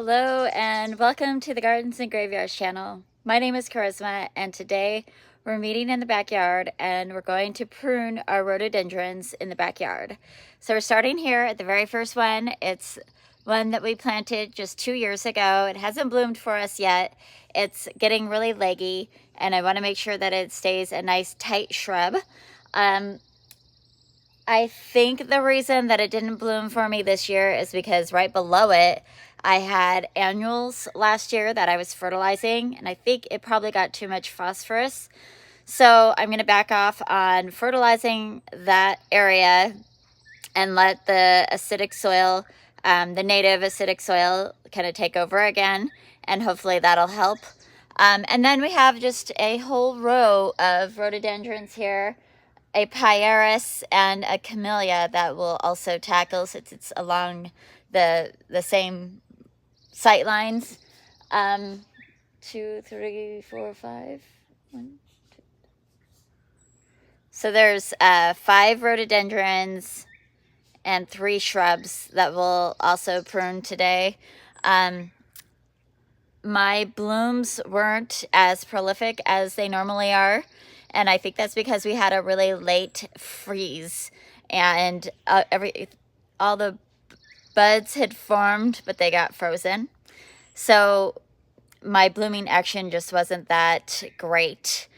Hello and welcome to the Gardens and Graveyards channel. My name is Charisma and today we're meeting in the backyard and we're going to prune our rhododendrons in the backyard. So we're starting here at the very first one. It's one that we planted just 2 years ago. It hasn't bloomed for us yet. It's getting really leggy and I want to make sure that it stays a nice tight shrub. I think the reason that it didn't bloom for me this year is because right below it, I had annuals last year that I was fertilizing, and I think it probably got too much phosphorus. So I'm going to back off on fertilizing that area and let the acidic soil, the native acidic soil, kind of take over again, and hopefully that'll help. And then we have just a whole row of rhododendrons here, a Pieris and a Camellia that will also tackle since it's along the same sight lines. 2, 3, 4, 5. 1, 2. So there's 5 rhododendrons and 3 shrubs that will also prune today. My blooms weren't as prolific as they normally are. And I think that's because we had a really late freeze and all the buds had formed, but they got frozen. So my blooming action just wasn't that great.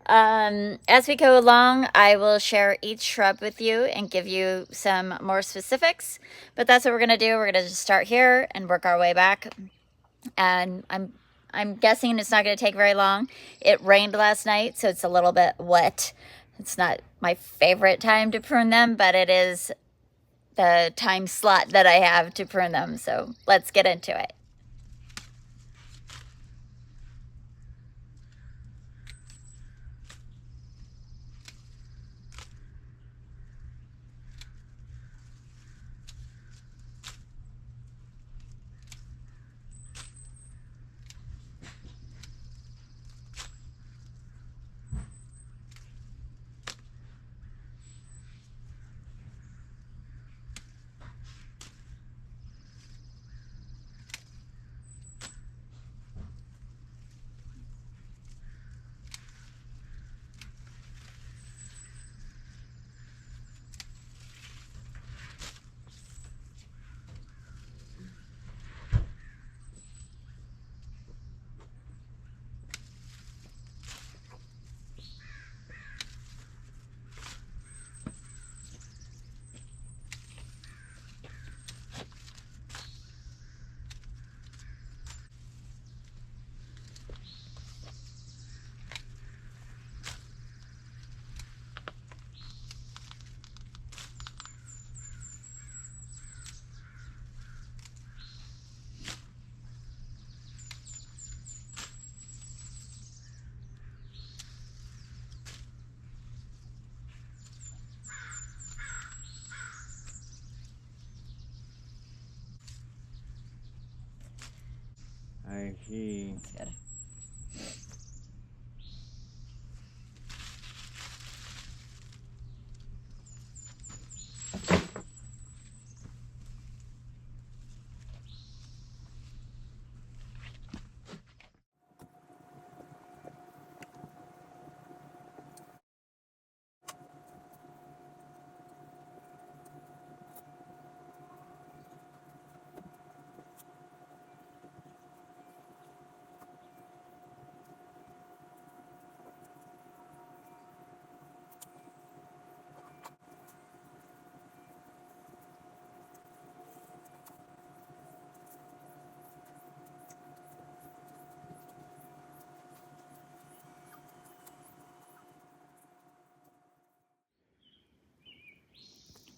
As we go along, I will share each shrub with you and give you some more specifics, but that's what we're going to do. We're going to just start here and work our way back. And I'm guessing it's not going to take very long. It rained last night, so it's a little bit wet. It's not my favorite time to prune them, but it is the time slot that I have to prune them. So let's get into it. I see. That's good.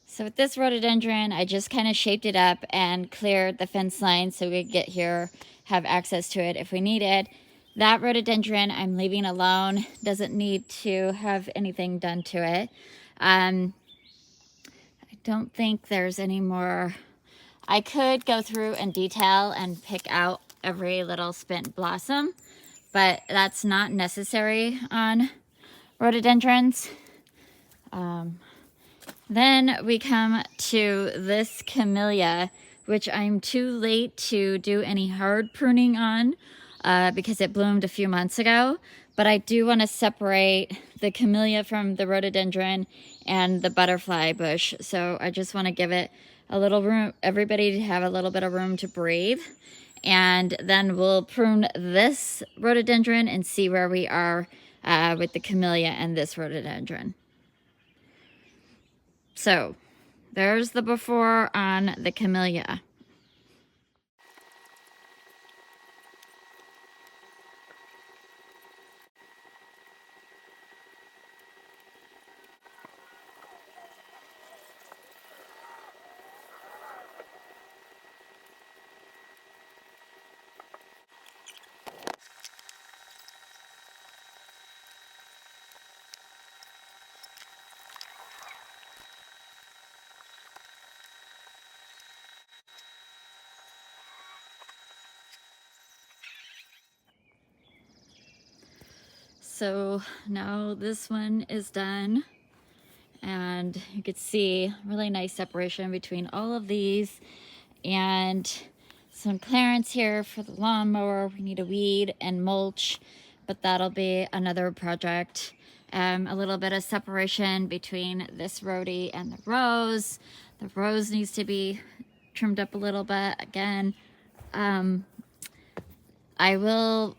So with this rhododendron, I just kind of shaped it up and cleared the fence line so we could get here, have access to it if we needed. That rhododendron I'm leaving alone, doesn't need to have anything done to it. I don't think there's any more. I could go through and detail and pick out every little spent blossom, but that's not necessary on rhododendrons. Then we come to this camellia, which I'm too late to do any hard pruning on because it bloomed a few months ago. But I do want to separate the camellia from the rhododendron and the butterfly bush. So I just want to give it a little room, everybody to have a little bit of room to breathe. And then we'll prune this rhododendron and see where we are with the camellia and this rhododendron. So there's the before on the camellia. So now this one is done, and you can see really nice separation between all of these, and some clearance here for the lawnmower. We need a weed and mulch, but that'll be another project. A little bit of separation between this rhodie and the rose. The rose needs to be trimmed up a little bit again. I will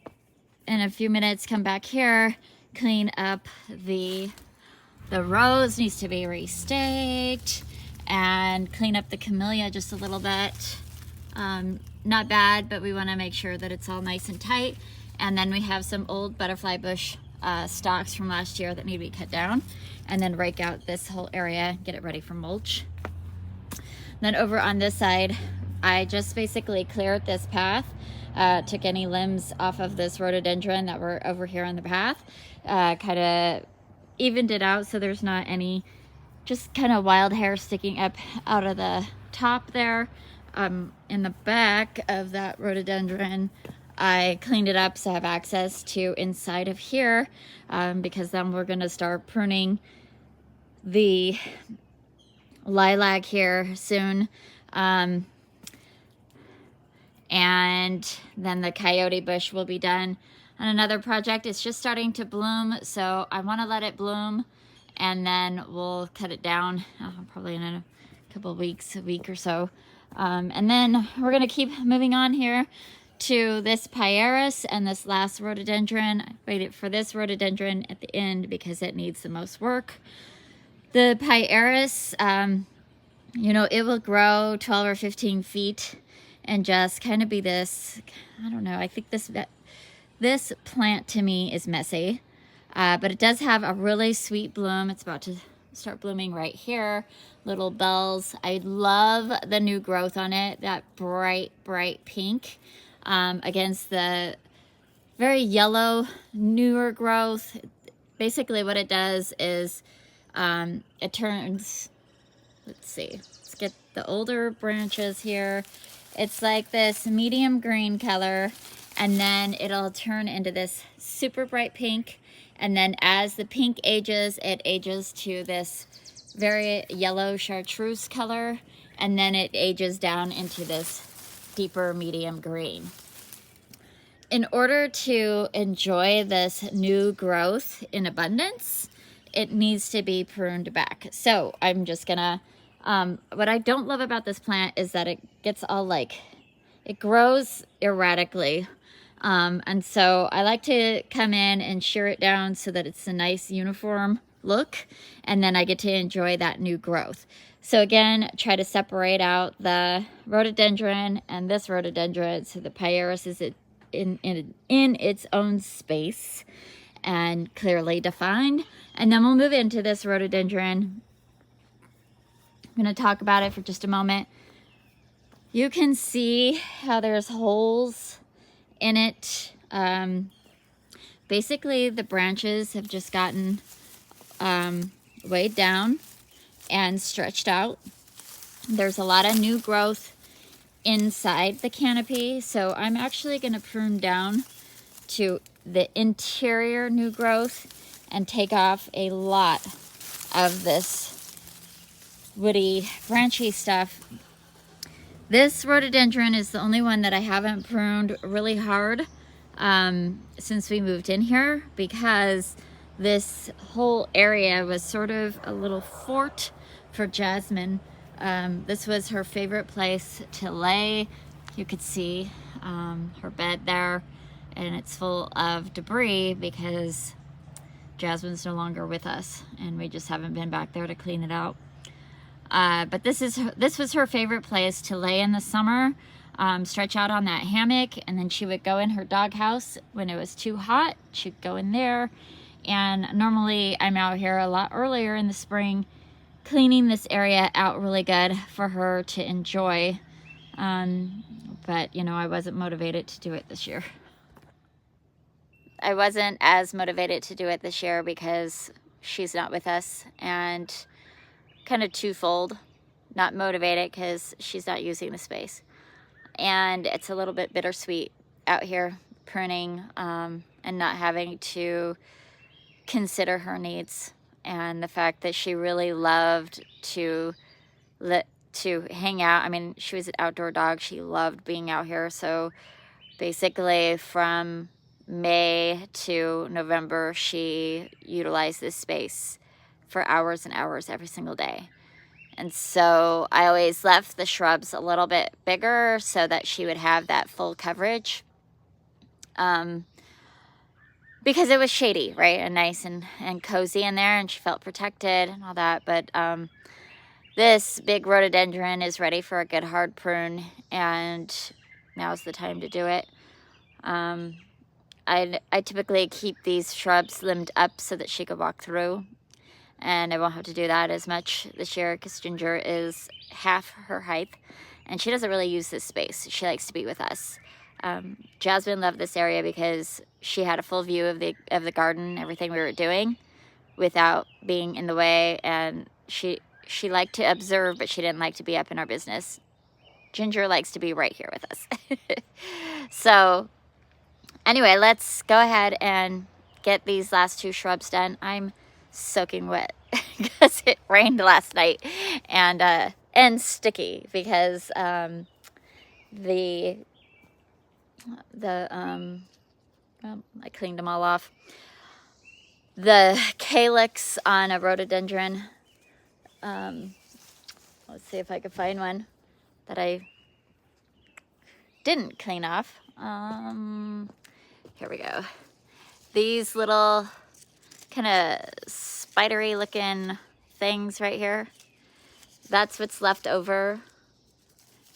in a few minutes come back here, clean up the rose needs to be restaked, and clean up the camellia just a little bit. Not bad, but we want to make sure that it's all nice and tight. And then we have some old butterfly bush stalks from last year that need to be cut down, and then rake out this whole area, get it ready for mulch. Then over on this side, I just basically cleared this path, took any limbs off of this rhododendron that were over here on the path, kind of evened it out so there's not any just kind of wild hair sticking up out of the top there. In the back of that rhododendron, I cleaned it up so I have access to inside of here, because then we're going to start pruning the lilac here soon. And then the coyote bush will be done on another project. It's just starting to bloom, so I want to let it bloom, and then we'll cut it down probably in a couple of weeks, a week or so. And then we're going to keep moving on here to this Pieris and this last rhododendron. I waited for this rhododendron at the end because it needs the most work. The Pieris, you know, it will grow 12 or 15 feet and just kind of be this, I don't know, I think this plant to me is messy, but it does have a really sweet bloom. It's about to start blooming right here, little bells. I love the new growth on it, that bright pink against the very yellow newer growth. Basically what it does is it turns, let's see, let's get the older branches here. It's like this medium green color, and then it'll turn into this super bright pink. And then as the pink ages, it ages to this very yellow chartreuse color, and then it ages down into this deeper medium green. In order to enjoy this new growth in abundance, it needs to be pruned back. So I'm just gonna, what I don't love about this plant is that it gets all like, it grows erratically. And so I like to come in and shear it down so that it's a nice uniform look, and then I get to enjoy that new growth. So again, try to separate out the rhododendron and this rhododendron so the Pieris is in its own space and clearly defined. And then we'll move into this rhododendron. I'm going to talk about it for just a moment. You can see how there's holes in it. Basically the branches have just gotten weighed down and stretched out. There's a lot of new growth inside the canopy, so I'm actually going to prune down to the interior new growth and take off a lot of this woody branchy stuff. This rhododendron is the only one that I haven't pruned really hard since we moved in here, because this whole area was sort of a little fort for Jasmine. This was her favorite place to lay. You could see her bed there, and it's full of debris because Jasmine's no longer with us and we just haven't been back there to clean it out. But this was her favorite place to lay in the summer, stretch out on that hammock, and then she would go in her doghouse when it was too hot. She'd go in there, and normally I'm out here a lot earlier in the spring cleaning this area out really good for her to enjoy. But you know, I wasn't motivated to do it this year. I wasn't as motivated to do it this year because she's not with us, and kind of twofold. Not motivated because she's not using the space, and it's a little bit bittersweet out here pruning and not having to consider her needs, and the fact that she really loved to hang out. I mean, she was an outdoor dog. She loved being out here. So basically from May to November, she utilized this space for hours and hours every single day. And so I always left the shrubs a little bit bigger so that she would have that full coverage. Because it was shady, right? And nice and cozy in there, and she felt protected and all that. But this big rhododendron is ready for a good hard prune, and now's the time to do it. I typically keep these shrubs limbed up so that she could walk through, and I won't have to do that as much this year because Ginger is half her height, and she doesn't really use this space. She likes to be with us. Jasmine loved this area because she had a full view of the garden, everything we were doing, without being in the way, and she liked to observe, but she didn't like to be up in our business. Ginger likes to be right here with us. So anyway, let's go ahead and get these last two shrubs done. I'm soaking wet because it rained last night, and sticky because well, I cleaned them all off. The calyx on a rhododendron, let's see if I can find one that I didn't clean off. Here we go. These little kind of spidery looking things right here, that's what's left over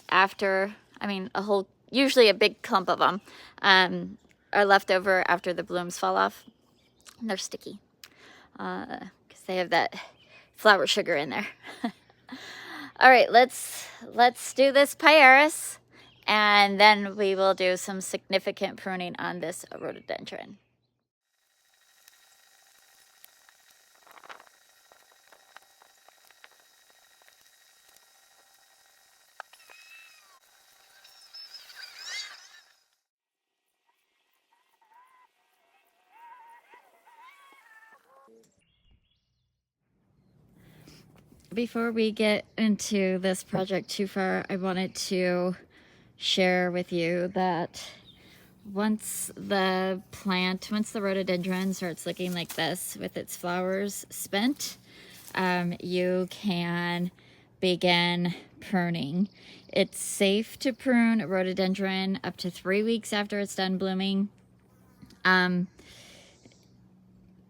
after, I mean, usually a big clump of them are left over after the blooms fall off. And they're sticky because they have that flower sugar in there. All right, let's do this Pieris, and then we will do some significant pruning on this rhododendron. Before we get into this project too far, I wanted to share with you that once the rhododendron starts looking like this with its flowers spent, you can begin pruning. It's safe to prune a rhododendron up to 3 weeks after it's done blooming.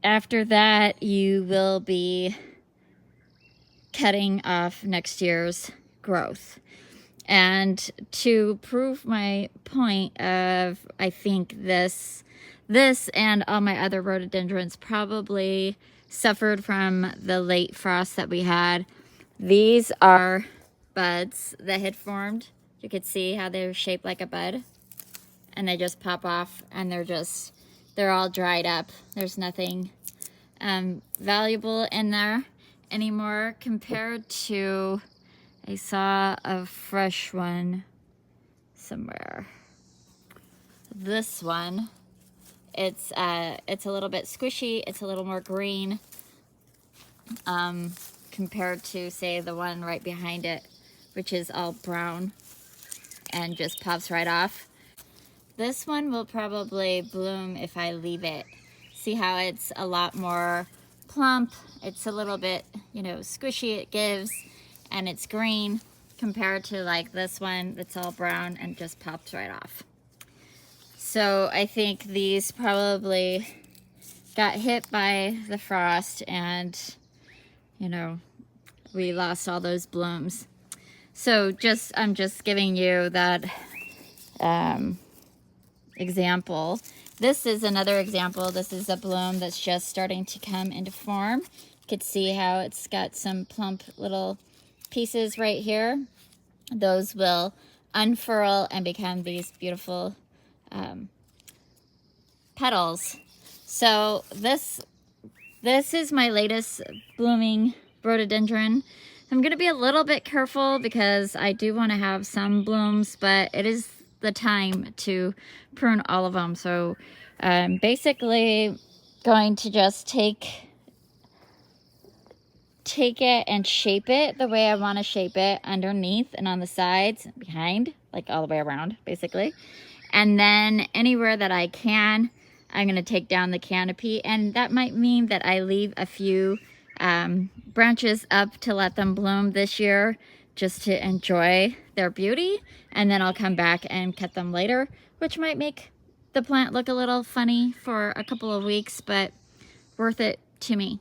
After that, you will be cutting off next year's growth. And to prove my point of, I think this and all my other rhododendrons probably suffered from the late frost that we had. These are buds that had formed. You could see how they're shaped like a bud, and they just pop off, and they're all dried up. There's nothing valuable in there anymore compared to, I saw a fresh one somewhere. This one, it's a little bit squishy. It's a little more green compared to, say, the one right behind it, which is all brown. and just pops right off. This one will probably bloom if I leave it. See how it's a lot more plump. It's a little bit, you know, squishy it gives, and it's green compared to like this one that's all brown and just pops right off. So I think these probably got hit by the frost and, you know, we lost all those blooms. So I'm just giving you that example. This is another example. This is a bloom that's just starting to come into form. You can see how it's got some plump little pieces right here. Those will unfurl and become these beautiful petals. So this is my latest blooming rhododendron. I'm going to be a little bit careful because I do want to have some blooms, but it is the time to prune all of them. So I'm basically going to just take it and shape it the way I want to shape it, underneath and on the sides, behind, like all the way around basically. And then anywhere that I can, I'm going to take down the canopy, and that might mean that I leave a few branches up to let them bloom this year just to enjoy their beauty, and then I'll come back and cut them later, which might make the plant look a little funny for a couple of weeks, but worth it to me.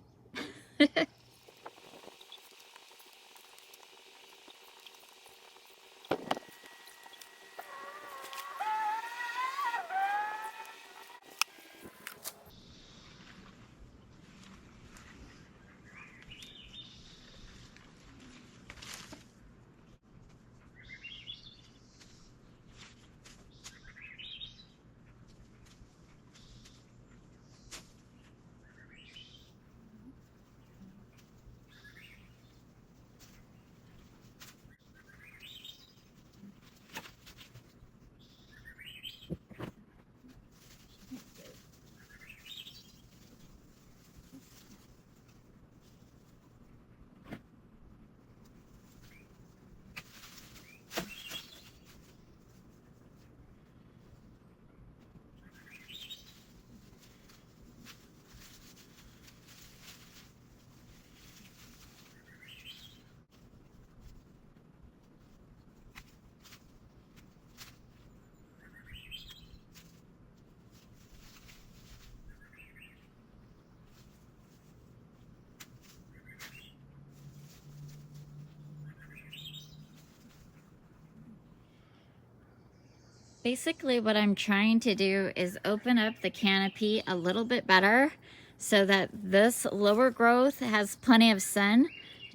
Basically what I'm trying to do is open up the canopy a little bit better so that this lower growth has plenty of sun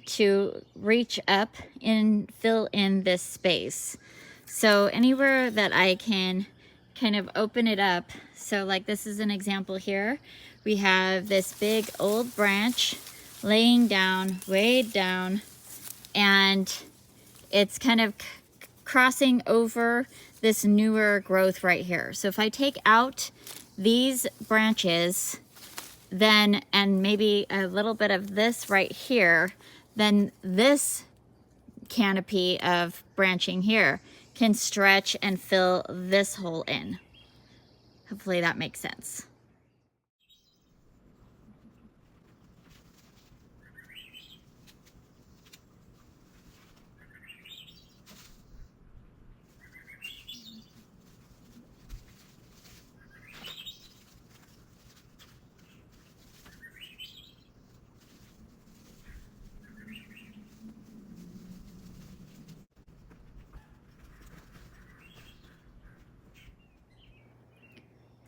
to reach up and fill in this space. So anywhere that I can kind of open it up, so like this is an example here, we have this big old branch laying down, weighed down, and it's kind of crossing over this newer growth right here. So if I take out these branches, then, and maybe a little bit of this right here, then this canopy of branching here can stretch and fill this hole in. Hopefully that makes sense.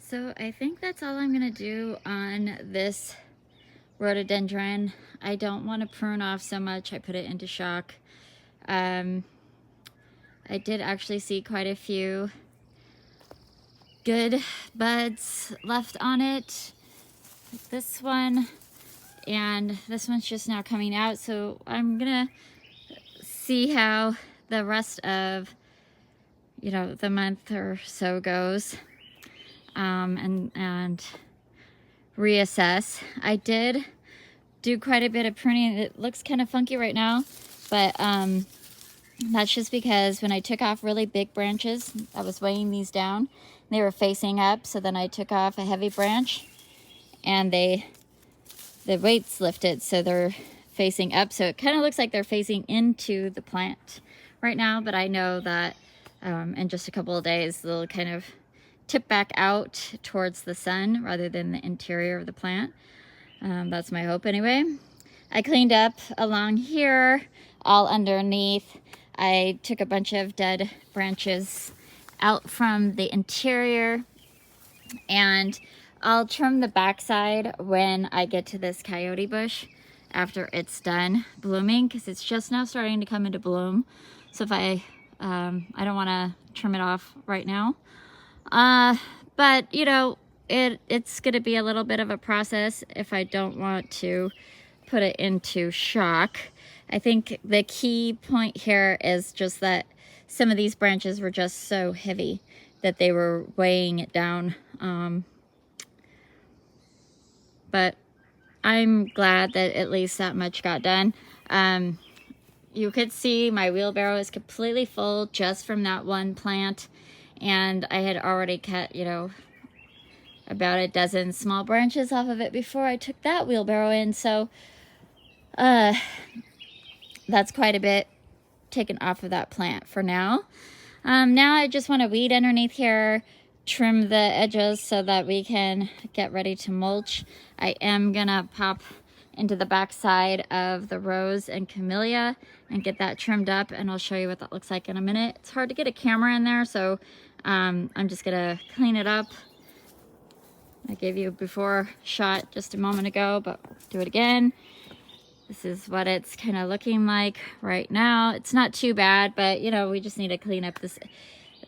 So I think that's all I'm gonna do on this rhododendron. I don't want to prune off so much. I put it into shock. I did actually see quite a few good buds left on it. Like this one, and this one's just now coming out. So I'm gonna see how the rest of, you know, the month or so goes, and reassess. I did do quite a bit of pruning. It looks kind of funky right now, but That's just because when I took off really big branches, I was weighing these down, they were facing up. So then I took off a heavy branch and the weights lifted, so they're facing up. So it kind of looks like they're facing into the plant right now, but I know that in just a couple of days they'll kind of tip back out towards the sun rather than the interior of the plant. That's my hope anyway. I cleaned up along here, all underneath. I took a bunch of dead branches out from the interior, and I'll trim the backside when I get to this coyote bush after it's done blooming, because it's just now starting to come into bloom. So if I don't want to trim it off right now. But you know, it's going to be a little bit of a process if I don't want to put it into shock. I think the key point here is just that some of these branches were just so heavy that they were weighing it down. But I'm glad that at least that much got done. You could see my wheelbarrow is completely full just from that one plant, and I had already cut, you know, about a dozen small branches off of it before I took that wheelbarrow in. So that's quite a bit taken off of that plant for now. Now I just want to weed underneath here, trim the edges so that we can get ready to mulch. I am gonna pop into the back side of the rose and camellia and get that trimmed up, and I'll show you what that looks like in a minute. It's hard to get a camera in there, so I'm just gonna clean it up. I gave you a before shot just a moment ago, but do it again. This is what it's kind of looking like right now. It's not too bad, but you know, we just need to clean up this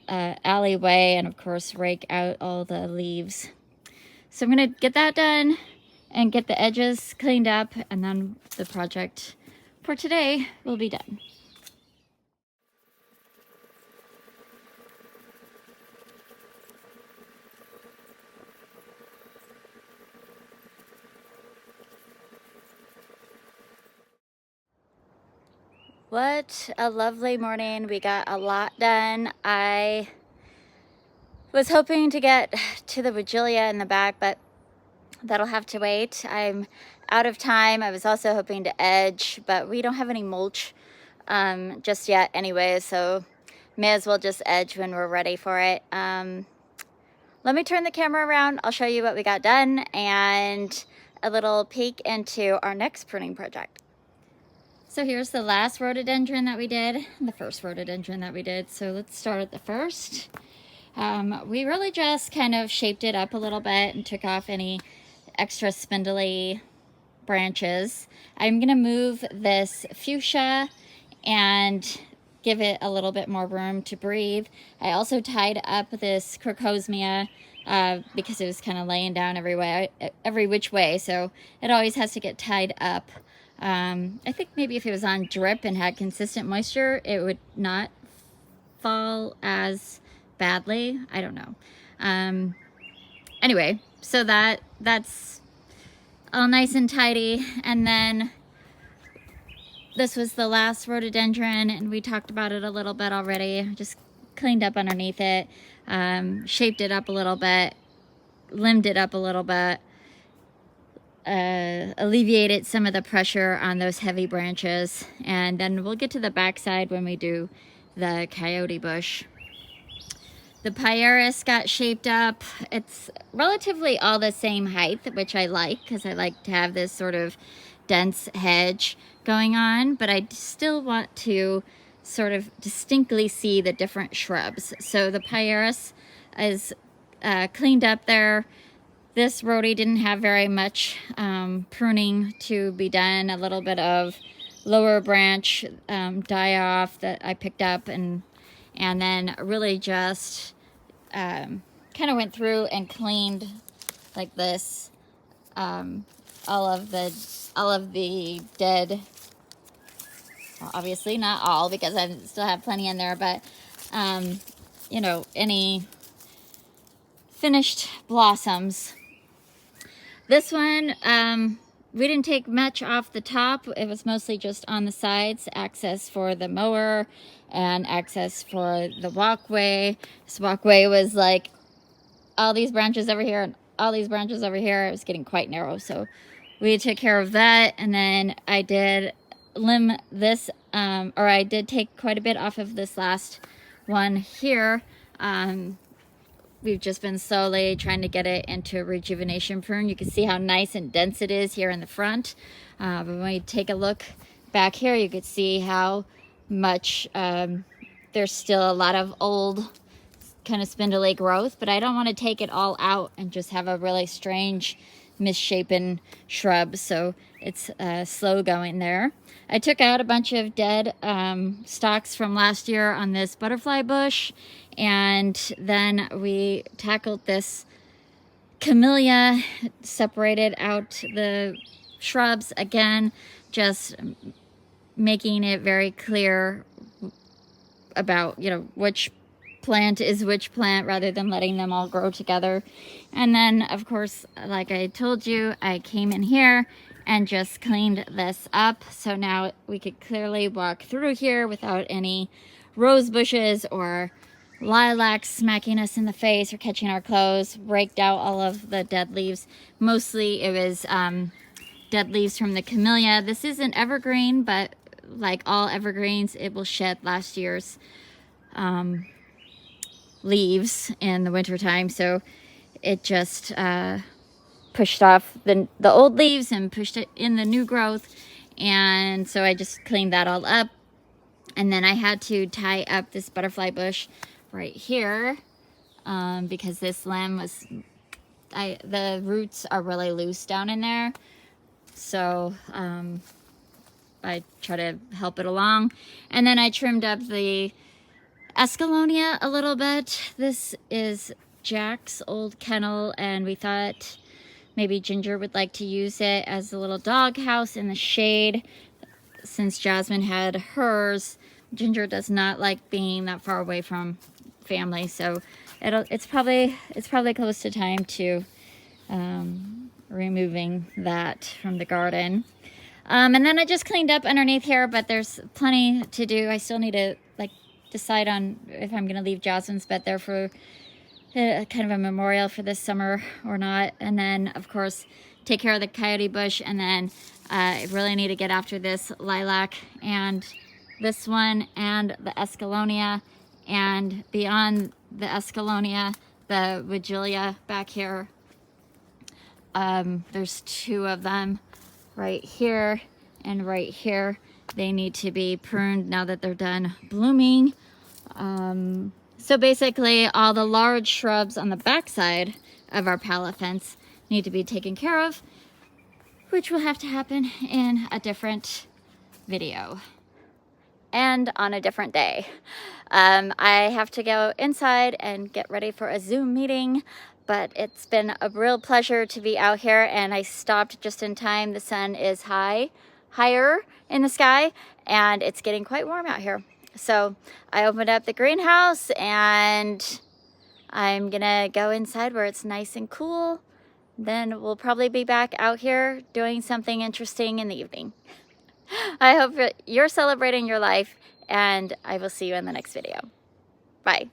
alleyway and of course rake out all the leaves. So I'm gonna get that done and get the edges cleaned up, and then the project for today will be done. What a lovely morning. We got a lot done. I was hoping to get to the Wigelia in the back, but that'll have to wait. I'm out of time. I was also hoping to edge, but we don't have any mulch just yet anyway, so may as well just edge when we're ready for it. Let me turn the camera around. I'll show you what we got done and a little peek into our next pruning project. So here's the last rhododendron that we did, the first rhododendron that we did. So let's start at the first. We really just kind of shaped it up a little bit and took off any extra spindly branches. I'm gonna move this fuchsia and give it a little bit more room to breathe. I also tied up this crocosmia because it was kind of laying down every which way, so it always has to get tied up. I think maybe if it was on drip and had consistent moisture, it would not fall as badly. I don't know. Anyway, so that's all nice and tidy. And then this was the last rhododendron, and we talked about it a little bit already. Just cleaned up underneath it, shaped it up a little bit, limbed it up a little bit, alleviated some of the pressure on those heavy branches. And then we'll get to the backside when we do the coyote bush. The pyrus got shaped up. It's relatively all the same height, which I like because I like to have this sort of dense hedge going on, but I still want to sort of distinctly see the different shrubs. So the pyrus is cleaned up there. This rhodie didn't have very much pruning to be done. A little bit of lower branch die off that I picked up, and then really just kind of went through and cleaned like this all of the dead. Well, obviously not all, because I still have plenty in there, but you know, any finished blossoms. This one we didn't take much off the top. It was mostly just on the sides, access for the mower and access for the walkway. This walkway was like all these branches over here and all these branches over here. It was getting quite narrow, so we took care of that. And then I did limb this, or I did take quite a bit off of this last one here. We've just been slowly trying to get it into rejuvenation prune. You can see how nice and dense it is here in the front. But when we take a look back here, you can see how much there's still a lot of old kind of spindly growth, but I don't want to take it all out and just have a really strange misshapen shrub, so it's slow going there. I took out a bunch of dead stalks from last year on this butterfly bush, and then we tackled this camellia, separated out the shrubs again, just making it very clear about, you know, which plant is which plant rather than letting them all grow together. And then of course, like I told you, I came in here and just cleaned this up, so now we could clearly walk through here without any rose bushes or lilacs smacking us in the face or catching our clothes. Raked out all of the dead leaves. Mostly it was dead leaves from the camellia. This is an evergreen, but like all evergreens, it will shed last year's leaves in the wintertime, so it just pushed off the old leaves and pushed it in the new growth. And so I just cleaned that all up, and then I had to tie up this butterfly bush right here because this limb was, the roots are really loose down in there, so I try to help it along. And then I trimmed up the Escallonia a little bit. This is Jack's old kennel, and we thought maybe Ginger would like to use it as a little dog house in the shade. Since Jasmine had hers, Ginger does not like being that far away from family, so it's probably close to time to removing that from the garden. And then I just cleaned up underneath here, but there's plenty to do. I still need to like decide on if I'm going to leave Jasmine's bed there for kind of a memorial for this summer or not. And then of course take care of the coyote bush, and then I really need to get after this lilac and this one and the Escallonia, and beyond the Escallonia, the Vigilia back here. There's two of them right here and right here. They need to be pruned now that they're done blooming. So basically all the large shrubs on the backside of our pallet fence need to be taken care of, which will have to happen in a different video and on a different day. I have to go inside and get ready for a Zoom meeting, but it's been a real pleasure to be out here, and I stopped just in time. The sun is higher in the sky, and it's getting quite warm out here. So I opened up the greenhouse, and I'm gonna go inside where it's nice and cool. Then we'll probably be back out here doing something interesting in the evening. I hope you're celebrating your life, and I will see you in the next video. Bye.